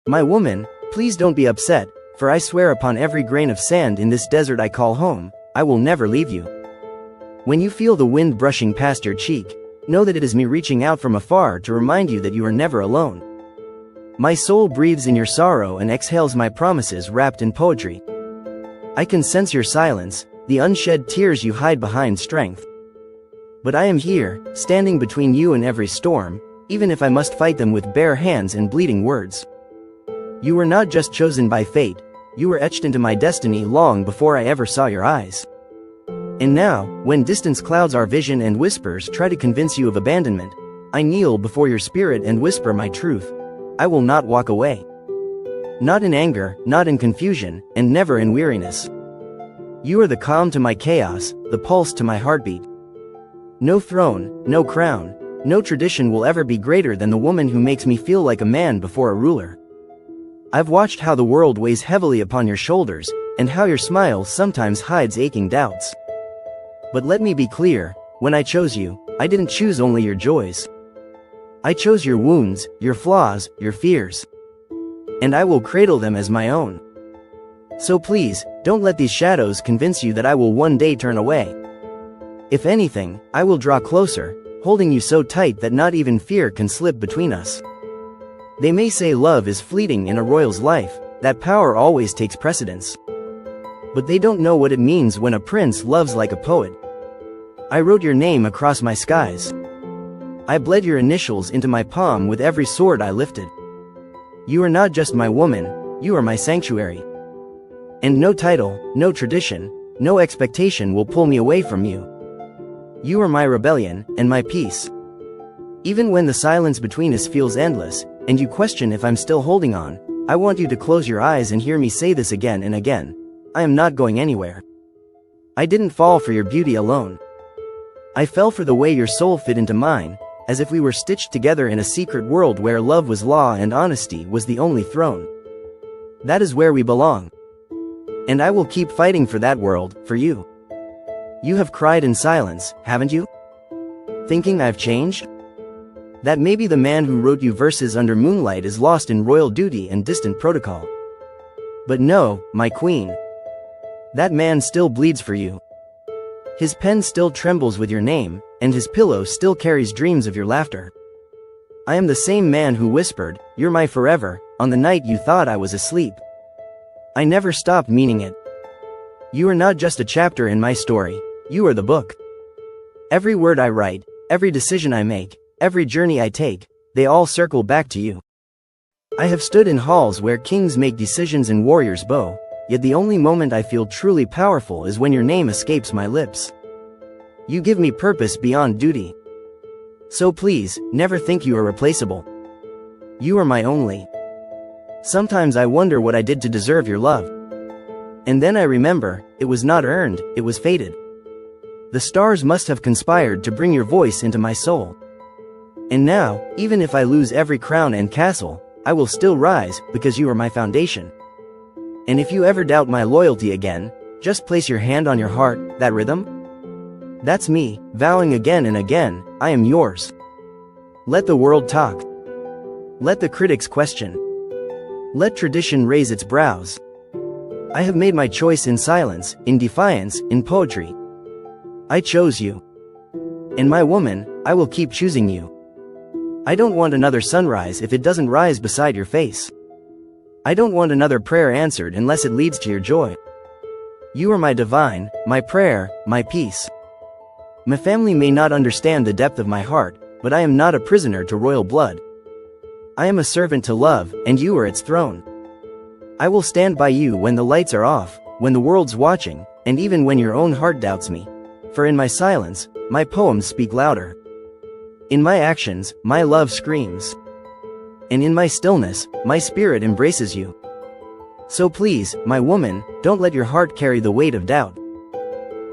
My woman, please don't be upset, for I swear upon every grain of sand in this desert I call home, I will never leave you. When you feel the wind brushing past your cheek, know that it is me reaching out from afar to remind you that you are never alone. My soul breathes in your sorrow and exhales my promises wrapped in poetry. I can sense your silence, the unshed tears you hide behind strength. But I am here, standing between you and every storm, even if I must fight them with bare hands and bleeding words. You were not just chosen by fate, you were etched into my destiny long before I ever saw your eyes. And now, when distance clouds our vision and whispers try to convince you of abandonment, I kneel before your spirit and whisper my truth. I will not walk away. Not in anger, not in confusion, and never in weariness. You are the calm to my chaos, the pulse to my heartbeat. No throne, no crown, no tradition will ever be greater than the woman who makes me feel like a man before a ruler. I've watched how the world weighs heavily upon your shoulders, and how your smile sometimes hides aching doubts. But let me be clear, when I chose you, I didn't choose only your joys. I chose your wounds, your flaws, your fears. And I will cradle them as my own. So please, don't let these shadows convince you that I will one day turn away. If anything, I will draw closer, holding you so tight that not even fear can slip between us. They may say love is fleeting in a royal's life, that power always takes precedence. But they don't know what it means when a prince loves like a poet. I wrote your name across my skies. I bled your initials into my palm with every sword I lifted. You are not just my woman, you are my sanctuary. And no title, no tradition, no expectation will pull me away from you. You are my rebellion, and my peace. Even when the silence between us feels endless, and you question if I'm still holding on, I want you to close your eyes and hear me say this again and again. I am not going anywhere. I didn't fall for your beauty alone. I fell for the way your soul fit into mine, as if we were stitched together in a secret world where love was law and honesty was the only throne. That is where we belong. And I will keep fighting for that world, for you. You have cried in silence, haven't you? Thinking I've changed? That maybe the man who wrote you verses under moonlight is lost in royal duty and distant protocol. But no, my queen. That man still bleeds for you. His pen still trembles with your name, and his pillow still carries dreams of your laughter. I am the same man who whispered, "You're my forever," on the night you thought I was asleep. I never stopped meaning it. You are not just a chapter in my story, you are the book. Every word I write, every decision I make, every journey I take, they all circle back to you. I have stood in halls where kings make decisions and warriors bow, yet the only moment I feel truly powerful is when your name escapes my lips. You give me purpose beyond duty. So please, never think you are replaceable. You are my only. Sometimes I wonder what I did to deserve your love. And then I remember, it was not earned, it was fated. The stars must have conspired to bring your voice into my soul. And now, even if I lose every crown and castle, I will still rise, because you are my foundation. And if you ever doubt my loyalty again, just place your hand on your heart, that rhythm? That's me, vowing again and again, I am yours. Let the world talk. Let the critics question. Let tradition raise its brows. I have made my choice in silence, in defiance, in poetry. I chose you. And my woman, I will keep choosing you. I don't want another sunrise if it doesn't rise beside your face. I don't want another prayer answered unless it leads to your joy. You are my divine, my prayer, my peace. My family may not understand the depth of my heart, but I am not a prisoner to royal blood. I am a servant to love, and you are its throne. I will stand by you when the lights are off, when the world's watching, and even when your own heart doubts me. For in my silence, my poems speak louder. In my actions, my love screams. And in my stillness, my spirit embraces you. So please, my woman, don't let your heart carry the weight of doubt.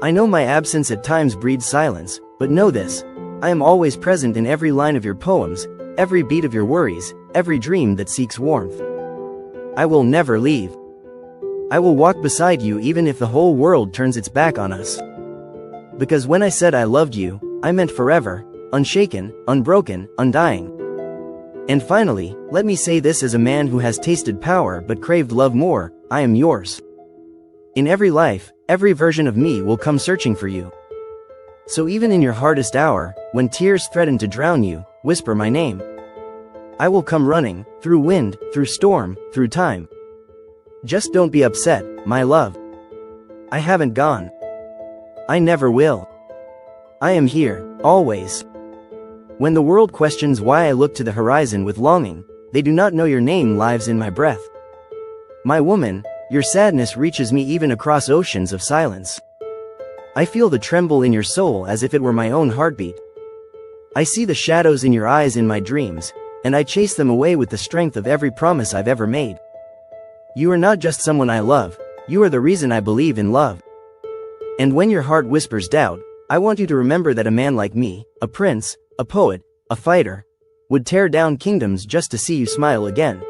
I know my absence at times breeds silence, but know this, I am always present in every line of your poems, every beat of your worries, every dream that seeks warmth. I will never leave. I will walk beside you even if the whole world turns its back on us. Because when I said I loved you, I meant forever, unshaken, unbroken, undying. And finally, let me say this as a man who has tasted power but craved love more, I am yours. In every life, every version of me will come searching for you. So even in your hardest hour, when tears threaten to drown you, whisper my name. I will come running, through wind, through storm, through time. Just don't be upset, my love. I haven't gone. I never will. I am here, always. When the world questions why I look to the horizon with longing, they do not know your name lives in my breath. My woman, your sadness reaches me even across oceans of silence. I feel the tremble in your soul as if it were my own heartbeat. I see the shadows in your eyes in my dreams, and I chase them away with the strength of every promise I've ever made. You are not just someone I love, you are the reason I believe in love. And when your heart whispers doubt, I want you to remember that a man like me, a prince, a poet, a fighter, would tear down kingdoms just to see you smile again.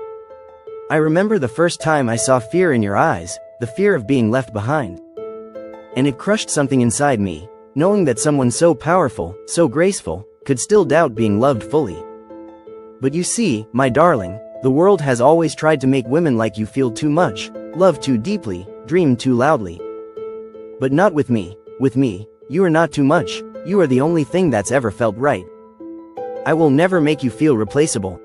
I remember the first time I saw fear in your eyes, the fear of being left behind. And it crushed something inside me, knowing that someone so powerful, so graceful, could still doubt being loved fully. But you see, my darling, the world has always tried to make women like you feel too much, love too deeply, dream too loudly. But not with me. With me, you are not too much, you are the only thing that's ever felt right. I will never make you feel replaceable.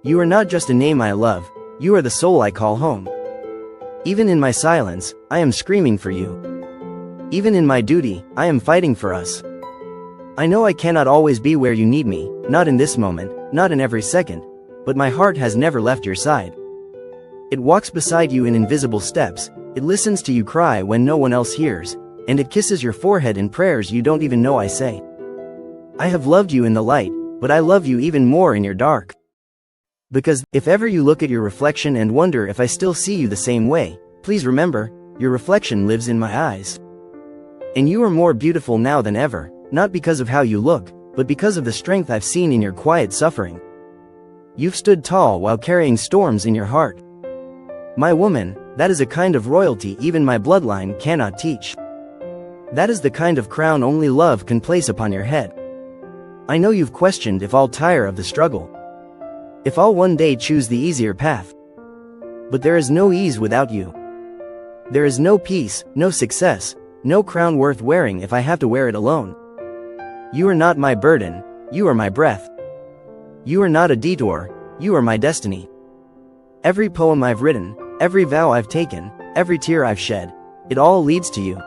You are not just a name I love, you are the soul I call home. Even in my silence, I am screaming for you. Even in my duty, I am fighting for us. I know I cannot always be where you need me, not in this moment, not in every second, but my heart has never left your side. It walks beside you in invisible steps, it listens to you cry when no one else hears, and it kisses your forehead in prayers you don't even know I say. I have loved you in the light, but I love you even more in your dark. Because, if ever you look at your reflection and wonder if I still see you the same way, please remember, your reflection lives in my eyes. And you are more beautiful now than ever, not because of how you look, but because of the strength I've seen in your quiet suffering. You've stood tall while carrying storms in your heart. My woman, that is a kind of royalty even my bloodline cannot teach. That is the kind of crown only love can place upon your head. I know you've questioned if I'll tire of the struggle. If I'll one day choose the easier path. But there is no ease without you. There is no peace, no success, no crown worth wearing if I have to wear it alone. You are not my burden, you are my breath. You are not a detour, you are my destiny. Every poem I've written, every vow I've taken, every tear I've shed, it all leads to you.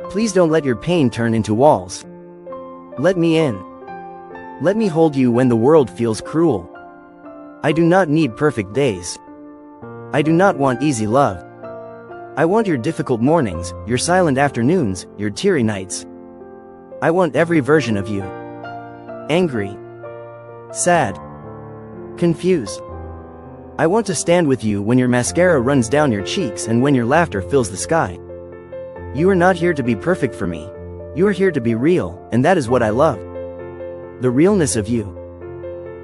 Please don't let your pain turn into walls. Let me in. Let me hold you when the world feels cruel. I do not need perfect days. I do not want easy love. I want your difficult mornings, your silent afternoons, your teary nights. I want every version of you. Angry. Sad. Confused. I want to stand with you when your mascara runs down your cheeks and when your laughter fills the sky. You are not here to be perfect for me. You are here to be real, and that is what I love. The realness of you.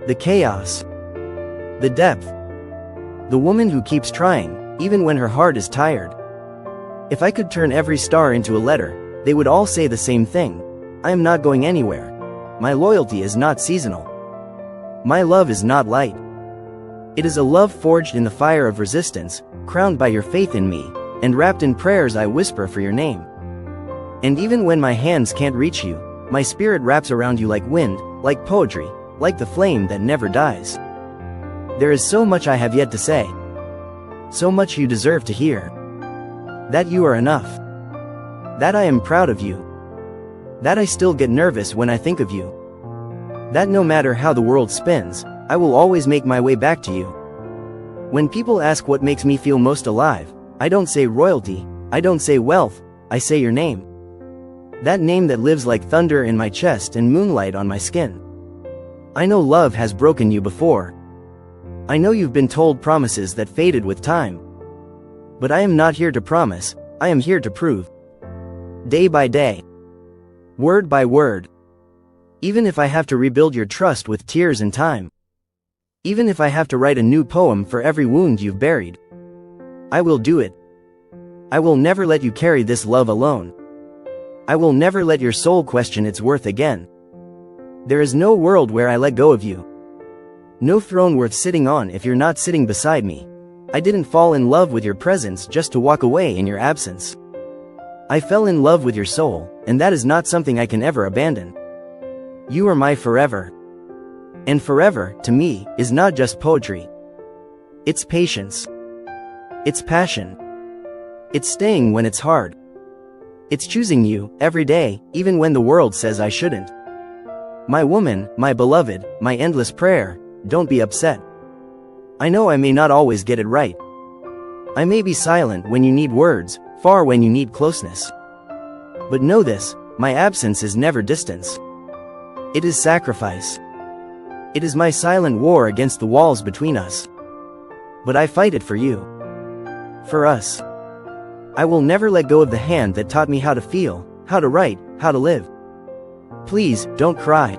The chaos. The depth. The woman who keeps trying, even when her heart is tired. If I could turn every star into a letter, they would all say the same thing. I am not going anywhere. My loyalty is not seasonal. My love is not light. It is a love forged in the fire of resistance, crowned by your faith in me, and wrapped in prayers I whisper for your name. And even when my hands can't reach you, my spirit wraps around you like wind, like poetry, like the flame that never dies. There is so much I have yet to say. So much you deserve to hear. That you are enough. That I am proud of you. That I still get nervous when I think of you. That no matter how the world spins, I will always make my way back to you. When people ask what makes me feel most alive, I don't say royalty, I don't say wealth, I say your name. That name that lives like thunder in my chest and moonlight on my skin. I know love has broken you before. I know you've been told promises that faded with time. But I am not here to promise, I am here to prove. Day by day. Word by word. Even if I have to rebuild your trust with tears and time. Even if I have to write a new poem for every wound you've buried. I will do it. I will never let you carry this love alone. I will never let your soul question its worth again. There is no world where I let go of you. No throne worth sitting on if you're not sitting beside me. I didn't fall in love with your presence just to walk away in your absence. I fell in love with your soul, and that is not something I can ever abandon. You are my forever. And forever, to me, is not just poetry. It's patience. It's passion. It's staying when it's hard. It's choosing you, every day, even when the world says I shouldn't. My woman, my beloved, my endless prayer, don't be upset. I know I may not always get it right. I may be silent when you need words, far when you need closeness. But know this, my absence is never distance. It is sacrifice. It is my silent war against the walls between us. But I fight it for you. For us. I will never let go of the hand that taught me how to feel, how to write, how to live. Please, don't cry.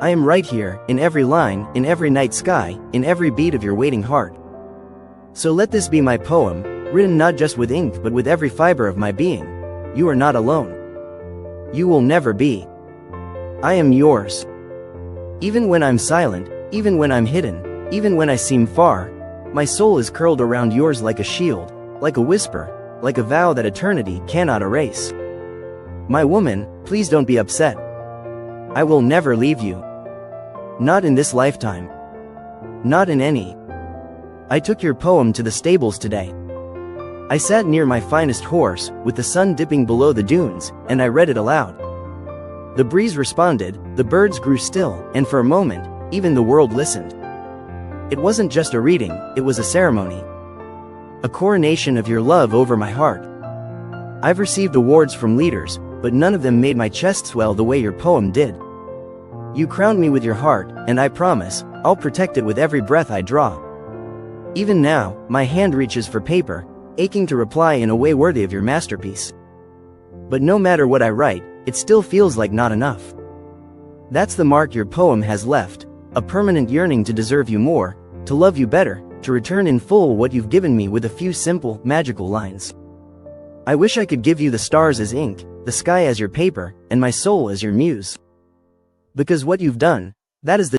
I am right here, in every line, in every night sky, in every beat of your waiting heart. So let this be my poem, written not just with ink but with every fiber of my being. You are not alone. You will never be. I am yours. Even when I'm silent, even when I'm hidden, even when I seem far, my soul is curled around yours like a shield, like a whisper, like a vow that eternity cannot erase. My woman, please don't be upset. I will never leave you. Not in this lifetime. Not in any. I took your poem to the stables today. I sat near my finest horse, with the sun dipping below the dunes, and I read it aloud. The breeze responded, the birds grew still, and for a moment, even the world listened. It wasn't just a reading, it was a ceremony. A coronation of your love over my heart. I've received awards from leaders, but none of them made my chest swell the way your poem did. You crowned me with your heart, and I promise, I'll protect it with every breath I draw. Even now, my hand reaches for paper, aching to reply in a way worthy of your masterpiece. But no matter what I write, it still feels like not enough. That's the mark your poem has left, a permanent yearning to deserve you more, to love you better, to return in full what you've given me with a few simple, magical lines. I wish I could give you the stars as ink, the sky as your paper, and my soul as your muse. Because what you've done, that is the